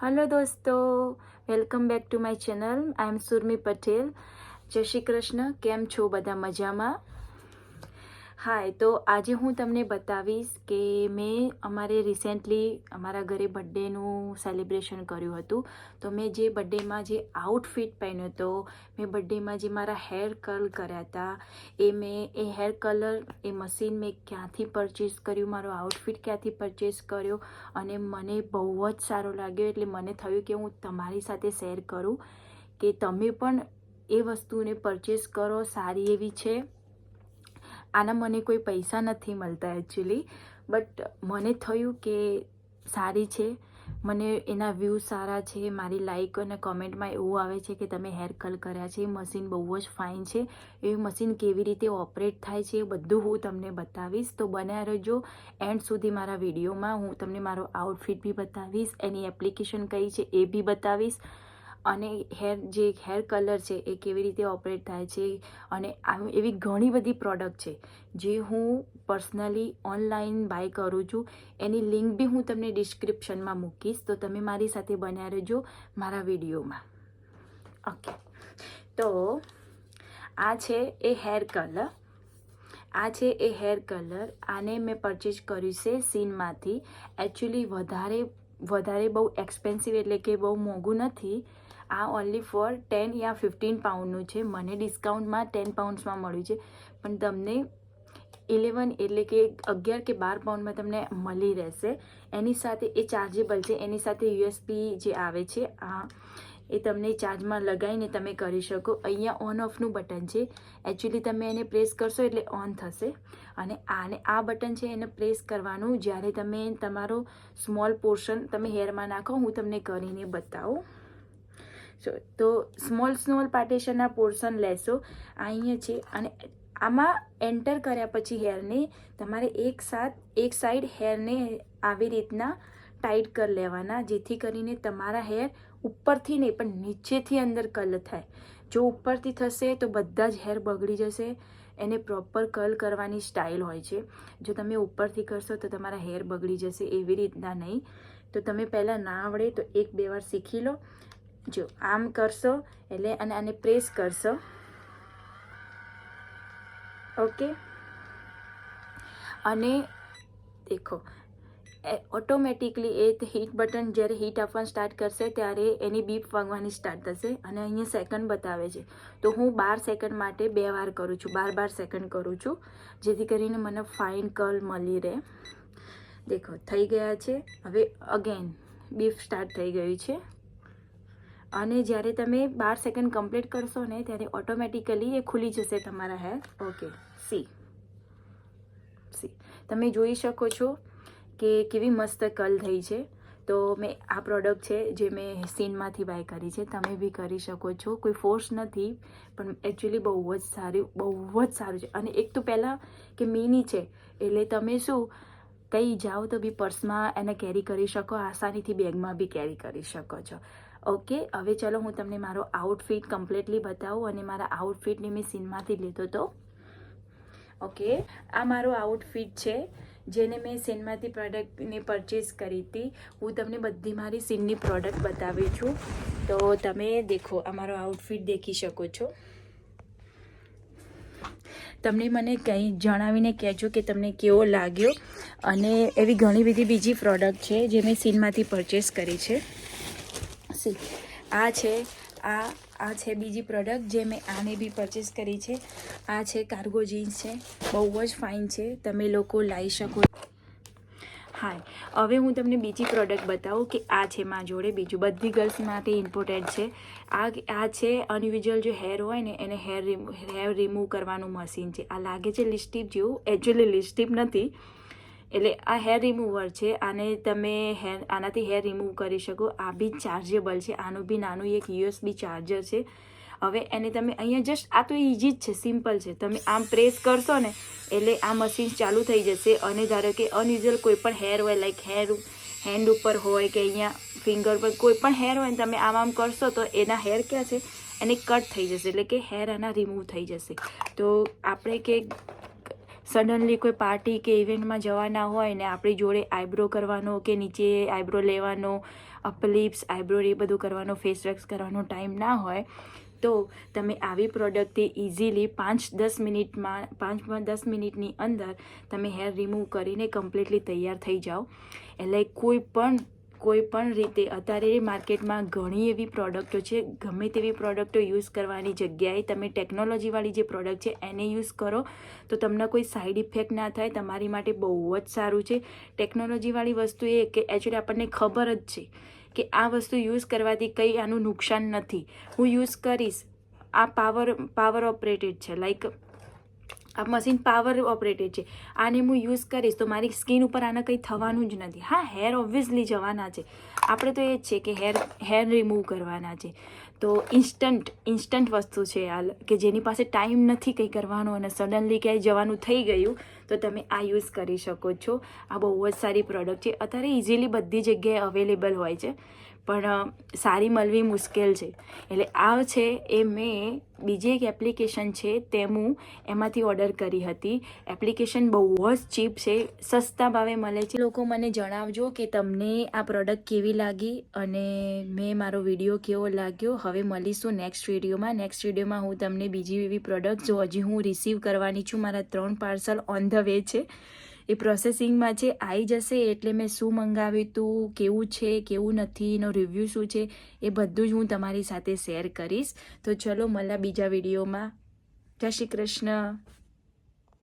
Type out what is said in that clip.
Hello दोस्तों, welcome back to my channel. I am Surmi Patel. Jai Shri Krishna. કેમ છો બધા? મજામાં? હાય. તો આજે હું તમને બતાવીશ કે મેં રિસેન્ટલી અમારા ઘરે બર્થડેનું સેલિબ્રેશન કર્યું હતું. તો મેં જે બર્થડેમાં જે આઉટફિટ પહેર્યો હતો, મેં બર્થડેમાં જે મારા હેર કર્લ કર્યા હતા, એ હેર કલર એ મશીન મેં ક્યાંથી પરચેસ કર્યું, મારો આઉટફિટ ક્યાંથી પરચેસ કર્યો, અને મને બહુ જ સારો લાગ્યો. એટલે મને થયું કે હું તમારી સાથે શેર કરું કે તમે પણ એ વસ્તુને પરચેસ કરો. સારી એવી છે. આના મને કોઈ પૈસા નથી મળતા એકચ્યુઅલી, બટ મને થયું કે સારી છે. મને એના વ્યૂઝ સારા છે. મારી લાઈક અને કોમેન્ટમાં એવું આવે છે કે તમે હેર કલ કર્યા છે, મશીન બહુ જ ફાઇન છે. એ મશીન કેવી રીતે ઓપરેટ થાય છે એ બધું હું તમને બતાવીશ. તો બન્યા રહેજો એન્ડ સુધી મારા વિડીયોમાં. હું તમને મારો આઉટફિટ બી બતાવીશ, એની એપ્લિકેશન કઈ છે એ બી બતાવીશ, અને હેર કલર છે એ કેવી રીતે ઓપરેટ થાય છે. અને એવી ઘણી બધી પ્રોડક્ટ છે જે હું પર્સનલી ઓનલાઈન બાય કરું છું. એની લિંક બી હું તમને ડિસ્ક્રિપ્શનમાં મૂકીશ. તો તમે મારી સાથે બન્યા રહેજો મારા વિડીયોમાં. ઓકે, તો આ છે એ હેર કલર. આને મેં પરચેસ કર્યું છે સીનમાંથી. એકચ્યુઅલી વધારે બહુ એક્સપેન્સિવ એટલે કે બહુ મોંઘું નથી. આ ઓનલી ફોર 10 યા 15 પાઉન્ડનું છે. મને ડિસ્કાઉન્ટમાં 10 પાઉન્ડ્સમાં મળ્યું છે, પણ તમને 11 એટલે કે 11 કે 12 પાઉન્ડમાં તમને મળી રહેશે. એની સાથે એ ચાર્જેબલ છે. એની સાથે યુએસબી જે આવે છે એ તમને ચાર્જમાં લગાવીને તમે કરી શકો. અહીંયા ઓન ઓફનું બટન છે. એકચ્યુઅલી તમે એને પ્રેસ કરશો એટલે ઓન થશે. અને આ બટન છે એને પ્રેસ કરવાનું જ્યારે તમે તમારો સ્મોલ પોર્શન તમે હેરમાં નાખો. હું તમને કરીને બતાવું. તો સ્મોલ પાર્ટીશનના પોર્શન લેશો. અહીંયા છે, અને આમાં એન્ટર કર્યા પછી હેરને તમારે એક સાઈડ હેરને આવી રીતના ટાઈટ કરી લેવાના, જેથી કરીને તમારા હેર ઉપરથી નહીં પણ નીચેથી અંદર કર્લ થાય. જો ઉપરથી થશે તો બધા જ હેર બગડી જશે. એને પ્રોપર કર્લ કરવાની સ્ટાઇલ હોય છે. જો તમે ઉપરથી કરશો તો તમારા હેર બગડી જશે. એવી રીતના નહીં. તો તમે પહેલાં ના આવડે તો 1-2 વાર શીખી લો. જો આમ કરશો એટલે અને આને પ્રેસ કરશો. ઓકે, અને દેખો ઓટોમેટિકલી એ હીટ બટન જ્યારે હીટ આપવાનું સ્ટાર્ટ કરશે ત્યારે એની બીપ વાગવાની સ્ટાર્ટ થશે. અને અહીંયા સેકન્ડ બતાવે છે, તો હું 12 સેકન્ડ માટે 2 વાર કરું છું. 12 સેકન્ડ કરું છું, જેથી કરીને મને ફાઇન કર્લ મળી રહે. દેખો થઈ ગયા છે. હવે અગેન બીપ સ્ટાર્ટ થઈ ગયું છે. અને જ્યારે તમે 12 સેકન્ડ કમ્પ્લીટ કરશો ને ત્યારે ઓટોમેટિકલી એ ખુલી જશે તમારા હેર. ઓકે, સી તમે જોઈ શકો છો કે કેવી મસ્ત કર્લ થઈ છે. તો મેં આ પ્રોડક્ટ છે જે મેં સીનમાંથી બાય કરી છે. તમે બી કરી શકો છો. કોઈ ફોર્સ નથી, પણ એકચ્યુઅલી બહુ જ સારું છે. અને એક તો પહેલાં કે મિની છે એટલે તમે શું કંઈ જાઓ તો બી પર્સમાં એને કેરી કરી શકો, આસાનીથી બેગમાં બી કેરી કરી શકો છો. ઓકે, હવે ચલો હું તમને મારો આઉટફિટ કમ્પ્લીટલી બતાવું. અને મારા આઉટફિટને મેં સીનમાંથી લીધો હતો. ઓકે, આ મારો આઉટફિટ છે જેને મેં સીનમાંથી પ્રોડક્ટને પરચેસ કરી હતી. હું તમને બધી મારી સીનની પ્રોડક્ટ બતાવી છું. તો તમે દેખો આ મારો આઉટફિટ દેખી શકો છો. તમને મને કંઈ જણાવીને કહેજો કે તમને કેવો લાગ્યો. અને એવી ઘણી બધી બીજી પ્રોડક્ટ છે જે મેં સીનમાંથી પરચેસ કરી છે. આ છે બીજી પ્રોડક્ટ જે મેં આને બી પરચેસ કરી છે. આ છે કાર્ગો જીન્સ છે, બહુ જ ફાઇન છે. તમે લોકો લાવી શકો. હા, હવે હું તમને બીજી પ્રોડક્ટ બતાવું કે આ છે મારા જોડે. બીજું બધી ગર્લ્સ માટે ઇમ્પોર્ટેન્ટ છે. આ છે અનયુઝ્યુઅલ જે હેર હોય ને એને હેર રિમૂવ કરવાનું મશીન છે. આ લાગે છે લિપસ્ટિક જેવું, એકચ્યુઅલી લિપસ્ટિક નથી. એટલે આ હેર રિમૂવર છે. આને તમે આનાથી હેર રિમૂવ કરી શકો. આ બી ચાર્જેબલ છે. આનું બી નાનું એક યુએસબી ચાર્જર છે. હવે એને તમે અહીંયા જસ્ટ આ તો ઇઝી જ છે, સિમ્પલ છે. તમે આમ પ્રેસ કરશો ને એટલે આ મશીન ચાલુ થઈ જશે. અને ધારો કે અનયુઝ્યુઅલ કોઈ પણ હેર હોય, લાઈક હેન્ડ ઉપર હોય કે અહીંયા ફિંગર પર કોઈ પણ હેર હોય ને તમે આમ કરશો તો એના હેર ક્યાં છે એને કટ થઈ જશે. એટલે કે હેર આના રિમૂવ થઈ જશે. તો આપણે કે સડનલી કોઈ પાર્ટી કે ઇવેન્ટમાં જવાના હોય ને આપણી જોડે આઈબ્રો કરવાનો કે નીચે આઈબ્રો લેવાનો અપર લિપ્સ, આઈબ્રો એ બધું કરવાનો, ફેસ વેક્સ કરવાનો ટાઈમ ના હોય તો તમે આવી પ્રોડક્ટથી ઇઝીલી 5-10 મિનિટની અંદર તમે હેર રિમૂવ કરીને કમ્પ્લીટલી તૈયાર થઈ જાઓ. એટલે કોઈ પણ રીતે અત્યારે માર્કેટમાં ઘણી એવી પ્રોડક્ટો છે, ગમે તેવી પ્રોડક્ટો યુઝ કરવાની જગ્યાએ તમે ટેકનોલોજીવાળી જે પ્રોડક્ટ છે એને યુઝ કરો તો તમને કોઈ સાઈડ ઇફેક્ટ ના થાય, તમારી માટે બહુ જ સારું છે. ટેકનોલોજીવાળી વસ્તુ એ કે એકચ્યુઅલી આપણને ખબર જ છે કે આ વસ્તુ યુઝ કરવાથી કંઈ આનું નુકસાન નથી. હું યુઝ કરીશ, આ પાવર ઓપરેટેડ છે, લાઈક આ મશીન પાવર ઓપરેટેડ છે, આને હું યુઝ કરીશ તો મારી સ્કિન ઉપર આને કંઈ થવાનું જ નથી. હા, હેર ઓબ્વિયસલી જવાના છે, આપણે તો એ જ છે કે હેર રિમૂવ કરવાના છે. તો ઇન્સ્ટન્ટ વસ્તુ છે આ, કે જેની પાસે ટાઈમ નથી કંઈ કરવાનો અને સડનલી ક્યાંય જવાનું થઈ ગયું તો તમે આ યુઝ કરી શકો છો. આ બહુ જ સારી પ્રોડક્ટ છે. અત્યારે ઇઝીલી બધી જગ્યાએ અવેલેબલ હોય છે પણ સારી મળવી મુશ્કેલ છે. એટલે આ છે એ મેં બીજી એક એપ્લિકેશન છે એમાંથી ઓર્ડર કરી હતી. એપ્લિકેશન બહુ જ ચીપ છે, સસ્તા ભાવે મળે છે. લોકો મને જણાવજો કે તમને આ પ્રોડક્ટ કેવી લાગી અને મારો વિડીયો કેવો લાગ્યો. હવે મળીશું નેક્સ્ટ વિડીયોમાં હું તમને બીજી એવી પ્રોડક્ટ જો હજી હું રિસીવ કરવાની છું. મારા 3 પાર્સલ ઓન ધ વે છે, એ પ્રોસેસિંગમાં છે, આવી જશે એટલે મેં શું મંગાવ્યું હતું, કેવું છે કેવું નથી, એનો રિવ્યૂ શું છે એ બધું જ હું તમારી સાથે શેર કરીશ. તો ચલો મળ્યા બીજા વિડીયોમાં. જય શ્રી કૃષ્ણ.